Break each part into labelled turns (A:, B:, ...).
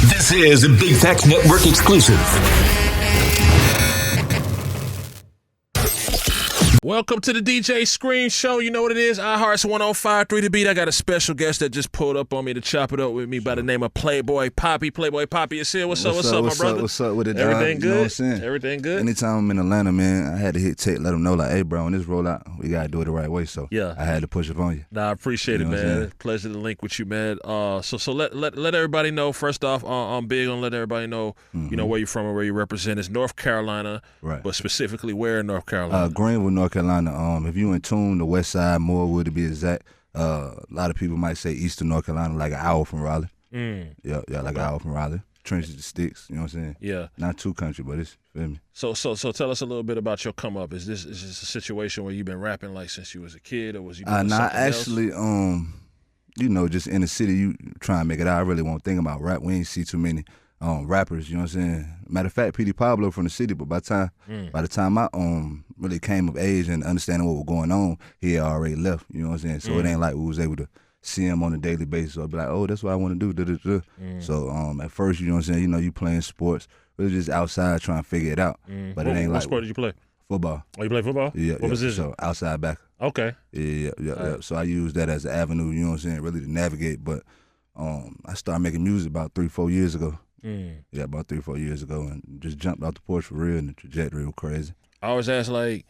A: This is a Big Facts Network exclusive.
B: Welcome to the DJ Screen Show. You know what it is. iHeart's 105.3 The Beat. I got a special guest that just pulled up on me to chop it up with me by the name of Playboy Poppy. Playboy Poppy is here. What's up, my brother?
C: What's up with it, dog?
B: Everything good?
C: You know what I'm saying?
B: Everything good?
C: Anytime I'm in Atlanta, man, I had to hit Tate, let them know, like, hey, bro, when this roll out, we got to do it the right way. So
B: yeah,
C: I had to push up on you.
B: Nah, I appreciate it, man. Pleasure to link with you, man. So let everybody know, first off, I'm big on letting everybody know, you know, where you're from and where you represent. It's North Carolina,
C: right?
B: But specifically where in North Carolina?
C: Greenville, North Carolina. If you in tune, the west side, Morewood to be exact. A lot of people might say eastern North Carolina, like an hour from Raleigh. Yeah, like an hour from Raleigh. Trenches to sticks, you know what I'm saying?
B: Yeah.
C: Not too country, but it's, feel me?
B: So tell us a little bit about your come up. Is this a situation where you've been rapping like since you was a kid, or was you doing something
C: actually,
B: else?
C: You know, just in the city, you try and make it out. I really won't think about rap. We ain't see too many rappers, you know what I'm saying? Matter of fact, P.D. Pablo from the city, but by the time I really came of age and understanding what was going on, he had already left, you know what I'm saying? So it ain't like we was able to see him on a daily basis or be like, oh, that's what I want to do. So at first, you know what I'm saying, you know, you playing sports, really just outside trying to figure it out. But it ain't
B: what
C: like
B: sport did you play?
C: Football.
B: Oh, you play football?
C: Yeah.
B: What position?
C: So outside back.
B: Okay.
C: Yeah.
B: Right.
C: So I use that as an avenue, you know what I'm saying, really to navigate. But I started making music about 3-4 years ago. Yeah, about 3-4 years ago, and just jumped out the porch for real, and the trajectory was crazy.
B: I always ask, like,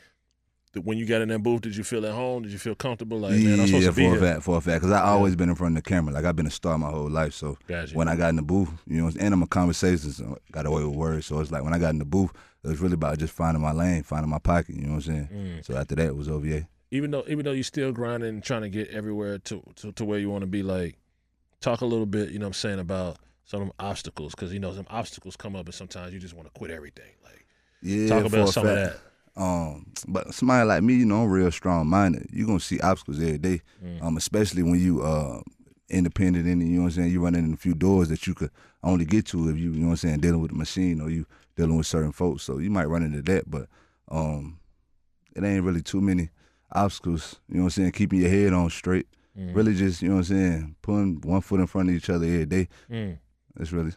B: when you got in that booth, did you feel at home? Did you feel comfortable? Like, man, I'm supposed to be here.
C: For a fact, because I always been in front of the camera. Like, I've been a star my whole life. So when I got in the booth, you know, and I'm a conversationalist, so got away with words. So it's like when I got in the booth, it was really about just finding my lane, finding my pocket. You know what I'm saying? So after that, it was OVA.
B: Even though you still grinding and trying to get everywhere to where you want to be, like, talk a little bit, you know what I'm saying, about some of them obstacles, because, you know, some obstacles come up and sometimes you just want to quit everything. Like, talk about some of that.
C: But somebody like me, you know, I'm real strong-minded. You're going to see obstacles every day, especially when you independent and, you know what I'm saying, you running in a few doors that you could only get to if you know what I'm saying, dealing with a machine or you dealing with certain folks. So you might run into that, but it ain't really too many obstacles, you know what I'm saying, keeping your head on straight. Really just, you know what I'm saying, putting one foot in front of each other every day. That's really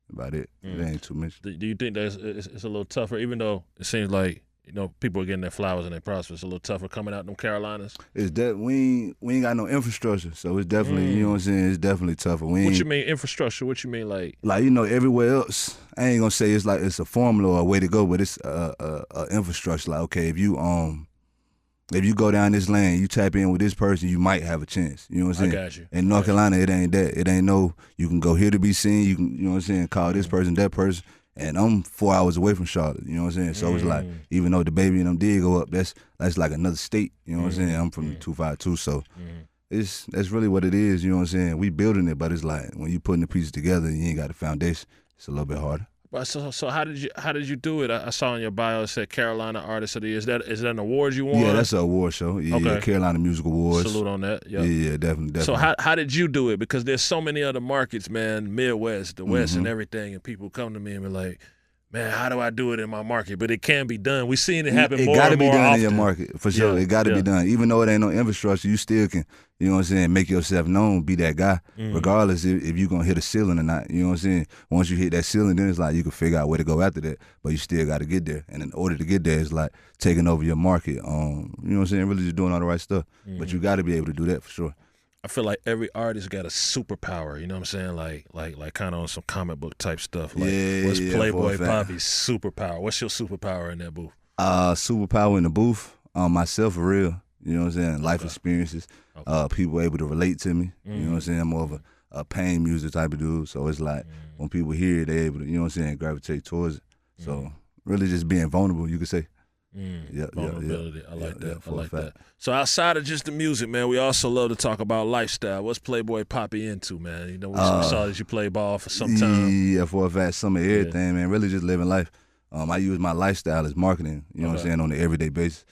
C: about it. It ain't too much.
B: Do you think that it's a little tougher, even though it seems like, you know, people are getting their flowers and their prospects, it's a little tougher coming out in them Carolinas?
C: It's that we ain't got no infrastructure, so it's definitely, you know what I'm saying, it's definitely tougher.
B: What you mean infrastructure? What you mean like?
C: Like, you know, everywhere else, I ain't gonna say it's like it's a formula or a way to go, but it's a infrastructure. Like, okay, if you go down this lane, you tap in with this person, you might have a chance. You know what I'm saying?
B: I got you.
C: In North Carolina, it ain't that. It ain't no, you can go here to be seen, you can, you know what I'm saying, call this person, that person. And I'm 4 hours away from Charlotte, you know what I'm saying? So it's like, even though the baby and them did go up, that's like another state, you know what I'm saying? I'm from 252, so that's really what it is, you know what I'm saying? We building it, but it's like, when you putting the pieces together and you ain't got the foundation, it's a little bit harder.
B: But so how did you do it? I saw in your bio it said Carolina Artist of the Year. Is that an award you won?
C: Yeah, that's an award show. Yeah, Carolina Music Awards.
B: Salute on that. Yep.
C: Yeah, definitely.
B: So how did you do it? Because there's so many other markets, man, Midwest, the West, and everything, and people come to me and be like, man, how do I do it in my market? But it can be done. We've seen it happen more and more often.
C: It got to be done in your market, for sure. It got to be done. Even though it ain't no infrastructure, you still can, you know what I'm saying, make yourself known, be that guy, regardless if you're going to hit a ceiling or not. You know what I'm saying? Once you hit that ceiling, then it's like you can figure out where to go after that, but you still got to get there. And in order to get there, it's like taking over your market, you know what I'm saying, really just doing all the right stuff. But you got to be able to do that for sure.
B: I feel like every artist got a superpower, you know what I'm saying? Like kind of on some comic book type stuff. Like, what's Playboy Poppy's superpower? What's your superpower in that booth?
C: Superpower in the booth, myself for real. You know what I'm saying? Life experiences. People able to relate to me. You know what I'm saying? I'm more of a pain music type of dude. So it's like when people hear it, they able to, you know what I'm saying, gravitate towards it. So really just being vulnerable, you could say.
B: Vulnerability. I like that. So outside of just the music, man, we also love to talk about lifestyle. What's Playboy Poppy into, man? You know, we saw that you play ball for some time.
C: Yeah, for a fact, some of everything, man. Really just living life. I use my lifestyle as marketing, you know what I'm saying, on an everyday basis.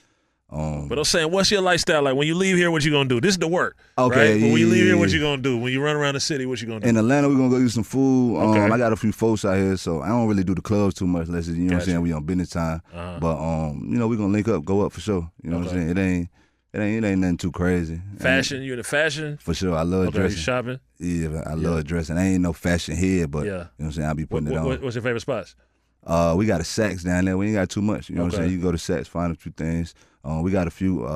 B: But I'm saying, what's your lifestyle like? When you leave here, what you gonna do? This is the work,
C: okay,
B: right? But when you leave here, what you gonna do? When you run around the city, what you gonna do?
C: In Atlanta, we're gonna go get some food. I got a few folks out here, so I don't really do the clubs too much unless it's, you know what I'm saying, we on business time. But, you know, we're gonna link up, go up for sure. You know what I'm saying? It ain't nothing too crazy.
B: Fashion, you into fashion?
C: For sure, I love
B: Okay,
C: dressing.
B: you shopping?
C: Yeah, I love dressing. I ain't no fashion head, but
B: Yeah.
C: you know what I'm saying. I be putting it on.
B: What's your favorite spots?
C: We got a Saks down there. We ain't got too much. You know what I'm saying. You go to Saks, find a few things. We got a few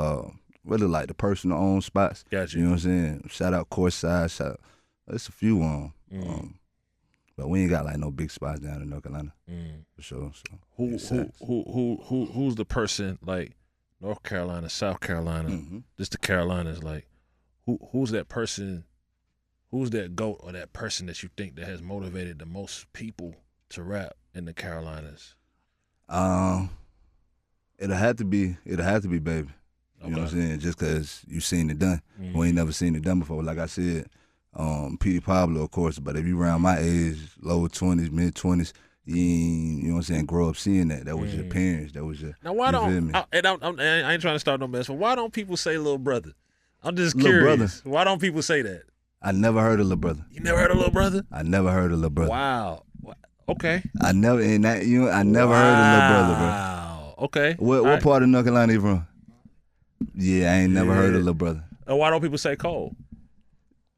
C: really like the personal owned spots.
B: Got you.
C: You know what I'm saying. Shout out Courtside. There's a few but we ain't got like no big spots down in North Carolina for sure. So
B: who's the person like North Carolina, South Carolina, just the Carolinas? Like who's that person? Who's that GOAT or that person that you think that has motivated the most people to rap in the Carolinas?
C: It'll have to be Baby. You know what I'm saying? Just because you seen it done. We ain't never seen it done before. Like I said, Petey Pablo, of course, but if you around my age, low 20s, mid 20s, you ain't, you know what I'm saying, grow up seeing that. That was your parents. That was your.
B: Now why I ain't trying to start no mess, but why don't people say little brother? I'm just curious. Why don't people say that?
C: I never heard of little brother.
B: You never heard of little brother?
C: I never heard of little brother.
B: Wow. Okay.
C: I never heard of little brother, bro.
B: Wow. Okay.
C: What part of North Carolina you from? Yeah, I ain't never heard of little brother.
B: And why don't people say Cole?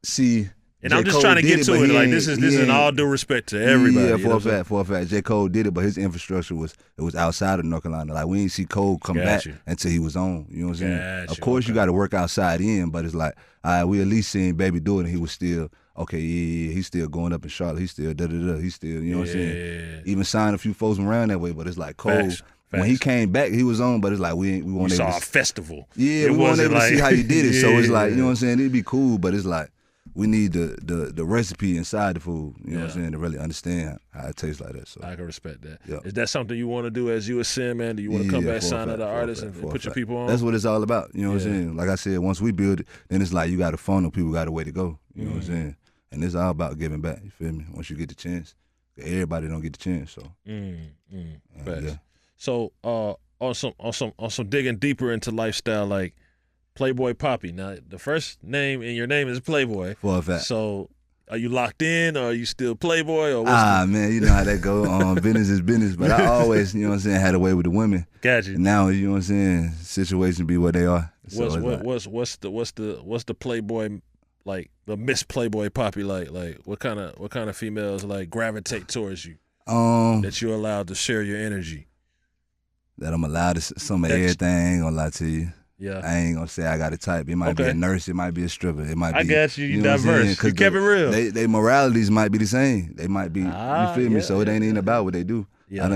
C: See,
B: and I'm just trying to get to it. Like this is in all due respect to everybody.
C: Yeah, for a fact. J. Cole did it, but his infrastructure was outside of North Carolina. Like we didn't see Cole come back until he was on. You know what I'm saying? Of course, you got to work outside in, but it's like, all right, we at least seen Baby do it, and he was still okay. Yeah, he's still going up in Charlotte. He's still He's still, you know what I'm saying? Even signed a few folks around that way, but it's like Cole.
B: Facts.
C: When he came back, he was on, but it's like we weren't able
B: saw a festival.
C: Yeah, we weren't able to see how he did it. So it's like, you know what I'm saying? It'd be cool, but it's like we need the recipe inside the food, you know what I'm saying, to really understand how it tastes like that. So
B: I can respect that.
C: Yeah.
B: Is that something you want to do as you ascend, man? Do you want to come back, sign other artists, and put your people on?
C: That's what it's all about, you know what I'm saying? Like I said, once we build it, then it's like you got to funnel people, got a way to go, you know what I'm saying? And it's all about giving back, you feel me? Once you get the chance, everybody don't get the chance, so.
B: So on some digging deeper into lifestyle, like Playboy Poppy. Now, the first name in your name is Playboy.
C: For a fact.
B: So, are you locked in, or are you still Playboy? Or
C: man, you know how that go. Business is business. But I always, you know what I'm saying, had a way with the women.
B: Got you.
C: And now, you know what I'm saying, situations be what they are. So
B: what's the Playboy, like the Miss Playboy Poppy like? Like what kind of females like gravitate towards you? That you're allowed to share your energy.
C: That I'm allowed to some of everything. I ain't gonna lie to you.
B: Yeah.
C: I ain't gonna say I got a type. It might be a nurse. It might be a stripper. It might be.
B: I got you. You diverse. You kept it real.
C: They moralities might be the same. They might be. You feel me? So it ain't even about what they do.
B: Yeah.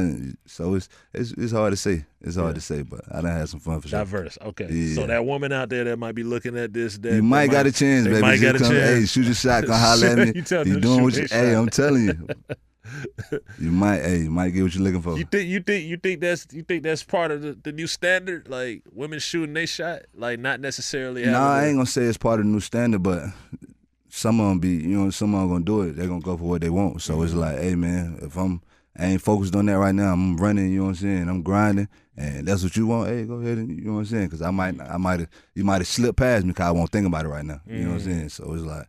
C: So it's hard to say. It's hard to say, but I done had some fun for sure.
B: Diverse. Okay.
C: Yeah.
B: So that woman out there that might be looking at this,
C: you might got a chance, baby.
B: Might got a chance.
C: Hey, shoot your shot. Come holler at me. You doing what you? Hey, I'm telling you. You might get what you're looking for.
B: You think that's part of the new standard? Like women shooting they shot, like not necessarily.
C: I ain't gonna say it's part of the new standard, but some of them be, you know, some of them gonna do it. They're gonna go for what they want. So it's like, hey man, if I ain't focused on that right now, I'm running. You know what I'm saying? I'm grinding, and that's what you want. Hey, go ahead and you know what I'm saying? Because you might have slipped past me because I won't think about it right now. You know what I'm saying? So it's like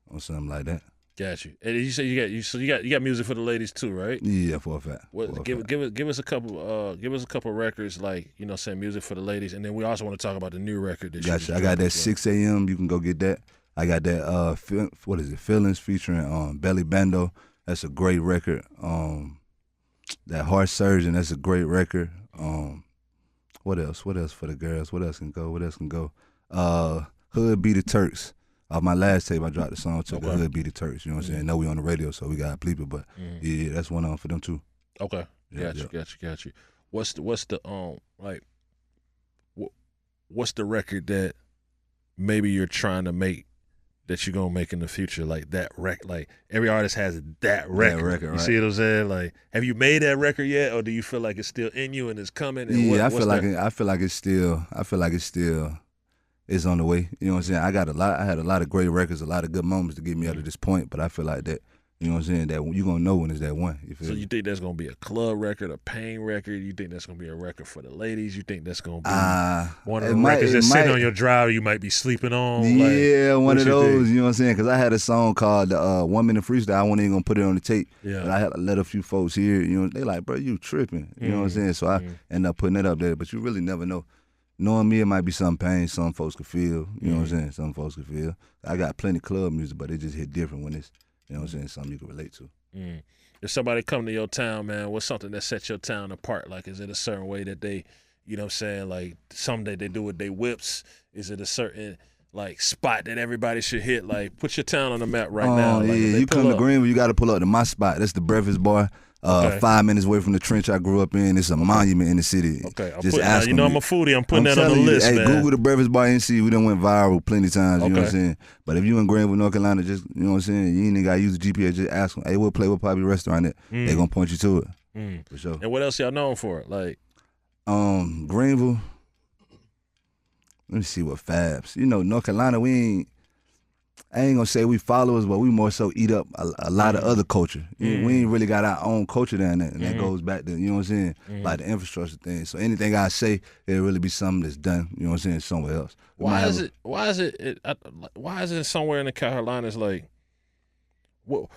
C: on something like that.
B: Got you. And you say you got music for the ladies too, right?
C: Yeah, for a fact.
B: Give us a couple records, like, you know, saying music for the ladies, and then we also want to talk about the new record that
C: Gotcha. I got that 6 a.m. You can go get that. I got that what is it? Feelings featuring Belly Bando. That's a great record. That Heart Surgeon. That's a great record. What else? What else for the girls? What else can go? Hood Be the Turks. Off my last tape, I dropped the song to the Hood Be the Turks. You know what I'm saying? Know we on the radio, so we got to bleep it, but yeah, that's one on for them too.
B: Okay, got you. What's the what's the record that maybe you're trying to make that you're gonna make in the future? Like that record, like every artist has that record.
C: That record,
B: you
C: right?
B: see what I'm saying? Like, have you made that record yet, or do you feel like it's still in you and it's coming? And
C: yeah, I feel like it's still. It's on the way. You know what I'm saying? I had a lot of great records, a lot of good moments to get me up to this point, but I feel like that, you know what I'm saying, that you're going to know when it's that one. You feel
B: so
C: me?
B: You think that's going to be a club record, a pain record? You think that's going to be a record for the ladies? You think that's going to be one of the records that's sitting on your drive you might be sleeping on?
C: Yeah,
B: like,
C: one of those, you know what I'm saying? Because I had a song called 1 Minute Freestyle. I wasn't even going to put it on the tape.
B: Yeah.
C: But I had to let a few folks hear, you know, they like, bro, you tripping. You know what I'm saying? So I ended up putting it up there, but you really never know. knowing me, it might be some pain some folks could feel. You know what I'm saying? Some folks could feel. I got plenty of club music, but it just hit different when it's, you know what I'm saying, something you can relate to.
B: If somebody come to your town, man, what's something that sets your town apart? Like, is it a certain way that they, you know what I'm saying, like someday they do with their whips? Is it a certain like spot that everybody should hit? Like, put your town on the map right now. Like,
C: you come to Greenville, you got to pull up to my spot. That's the Breakfast Bar. 5 minutes away from the trench I grew up in. It's a monument in the city.
B: Okay,
C: just ask
B: you know
C: me.
B: I'm a foodie. I'm putting that on the list,
C: hey,
B: man.
C: Google the Breakfast Bar NC. We done went viral plenty of times. You know what I'm saying? But if you in Greenville, North Carolina, just, you know what I'm saying, you ain't even got to use the GPS. Just ask them, hey, what Playboy Poppy restaurant at? They going to point you to it. For sure.
B: And what else y'all known for? Like,
C: Greenville. Let me see what Fabs. You know, North Carolina, I ain't gonna say we followers, but we more so eat up a lot of other culture. We ain't really got our own culture down there, and that goes back to, you know what I'm saying, like the infrastructure thing. So anything I say, it'll really be something that's done, you know what I'm saying, somewhere else.
B: Why is it somewhere in the Carolinas, like, what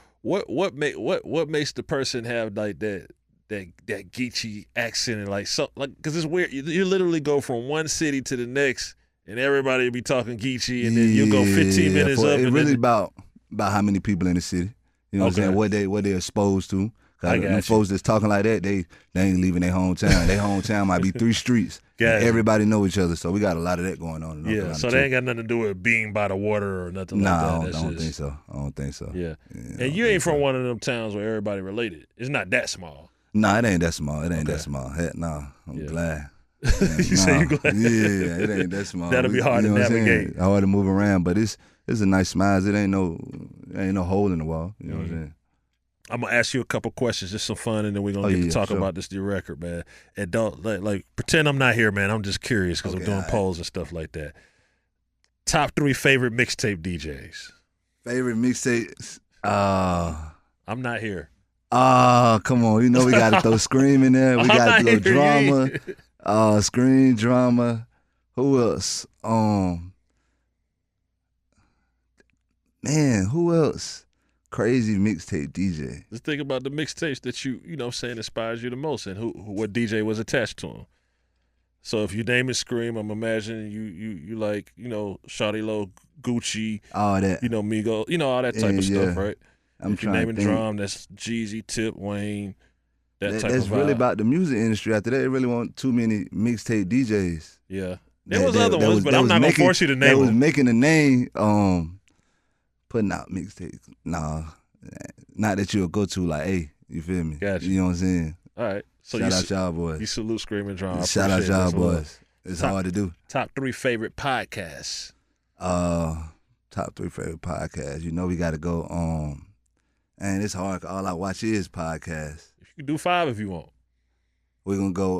B: makes the person have like that Geechee accent, and like, so, like, because it's weird. You literally go from one city to the next, and everybody be talking Geechee, and then you go 15 minutes up.
C: It's really about how many people in the city. You know what I'm saying? What they're exposed to. Cause folks that's talking like that, they ain't leaving their hometown. Their hometown might be 3 streets. Everybody know each other, so we got a lot of that going on.
B: Yeah, so they ain't got nothing to do with being by the water or nothing like that.
C: I don't think so. I don't think so.
B: Yeah. And you ain't from one of them towns where everybody related. It's not that small.
C: Nah, it ain't that small. It ain't that small. Heck, nah. I'm glad.
B: You say you glad?
C: Yeah, it ain't that small.
B: That'll be hard to navigate.
C: Hard to move around, but it's a nice smile. It ain't no hole in the wall. You know what I'm saying?
B: I'm gonna ask you a couple questions, just some fun, and then we're gonna get to talk about this new record, man. And don't like pretend I'm not here, man. I'm just curious because I'm doing polls and stuff like that. Top 3 favorite mixtape DJs.
C: Favorite mixtapes?
B: I'm not here.
C: Come on. You know we got to throw Scream in there. We got to throw drama. Scream, drama. Who else? Man, who else? Crazy mixtape DJ.
B: Just think about the mixtapes that you know what I'm saying, inspires you the most, and what DJ was attached to them. So if you name it Scream, I'm imagining you like, you know, Shawty Lo, Gucci,
C: all that.
B: You know, Migo, you know, all that type of stuff, right?
C: If
B: you're naming drum, that's Jeezy, Tip, Wayne, that type of vibe.
C: That's really about the music industry. After that, it really wasn't too many mixtape DJs.
B: Yeah. There was other ones, but I'm not going to force you to name them.
C: That was making a name, putting out mixtapes. Nah, not that you'll go to like, hey, you feel me?
B: Gotcha.
C: You know what I'm saying?
B: All right. So
C: shout out y'all boys.
B: You salute Scream and Drum.
C: Shout out y'all boys. It's hard to do.
B: Top 3 favorite podcasts.
C: Top 3 favorite podcasts. You know we got to go and it's hard. All I watch is podcasts.
B: You can do 5 if you want.
C: We're gonna go.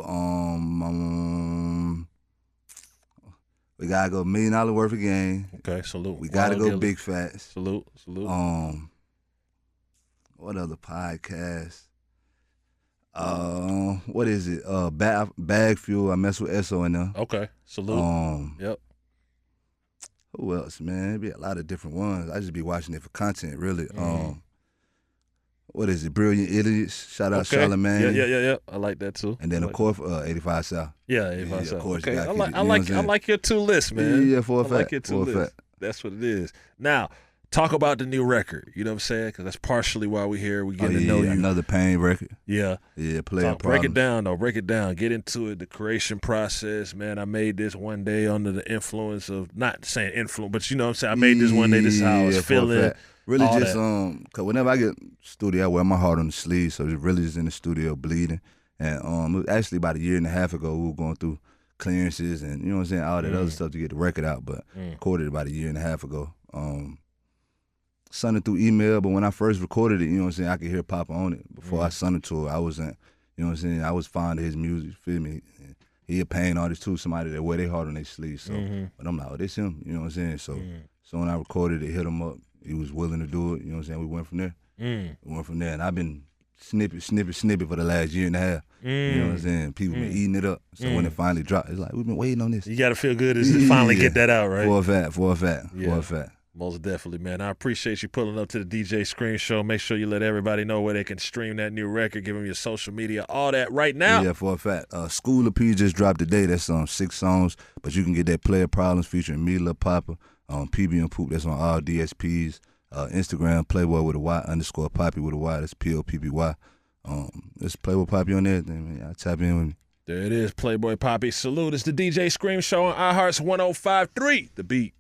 C: We gotta go $1 million worth of game.
B: Okay, salute.
C: We gotta go Big Facts.
B: Salute.
C: What other podcast? What is it? Bag Fuel. I mess with SO in there.
B: Okay, salute. Yep.
C: Who else, man? It'd be a lot of different ones. I just be watching it for content, really. What is it? Brilliant Idiots. Shout out Charlamagne.
B: Yeah. I like that too.
C: And then of course 85 South.
B: Yeah, 85 South.
C: Of course.
B: Okay. I like your 2 lists, man.
C: Yeah, for a fact.
B: I like your 2 lists. That's what it is. Now, talk about the new record. You know what I'm saying? Because that's partially why we're here. We're getting to know you.
C: Another Pain record.
B: Yeah.
C: Yeah, Player Problems.
B: Break it down, though. Break it down. Get into it. The creation process, man. I made this one day under the influence of, not saying influence, but you know what I'm saying? I made this one day. This is how I was feeling.
C: Really just, because whenever I get studio, I wear my heart on the sleeve, so it's really just in the studio bleeding. And it was actually about 1.5 years ago, we were going through clearances and, you know what I'm saying, all that other stuff to get the record out, but recorded about 1.5 years ago. Sent it through email, but when I first recorded it, you know what I'm saying, I could hear Papa on it. Before I sent it to her, I wasn't, you know what I'm saying, I was fond of his music, feel me? And he a Pain artist too, somebody that wear their heart on their sleeve, so, but I'm like, oh, this him, you know what I'm saying? So when I recorded it, hit him up, he was willing to do it, you know what I'm saying, we went from there. And I've been snippet for the last 1.5 years. You know what I'm saying? People been eating it up. So when it finally dropped, it's like, we've been waiting on this.
B: You got to feel good as you finally get that out, right?
C: For a fact.
B: Most definitely, man. I appreciate you pulling up to the DJ Scream Show. Make sure you let everybody know where they can stream that new record, give them your social media, all that right now.
C: Yeah, for a fact. School of P just dropped today. That's 6 songs, but you can get that Player Problems featuring me, Lil Papa, PB and Poop. That's on all DSPs. Instagram, Playboy with a Y _ Poppy with a Y. That's POPPY. It's Playboy Poppy on everything, man. Y'all tap in with me.
B: There it is, Playboy Poppy. Salute. It's the DJ Scream Show on iHeart's 105.3 The Beat.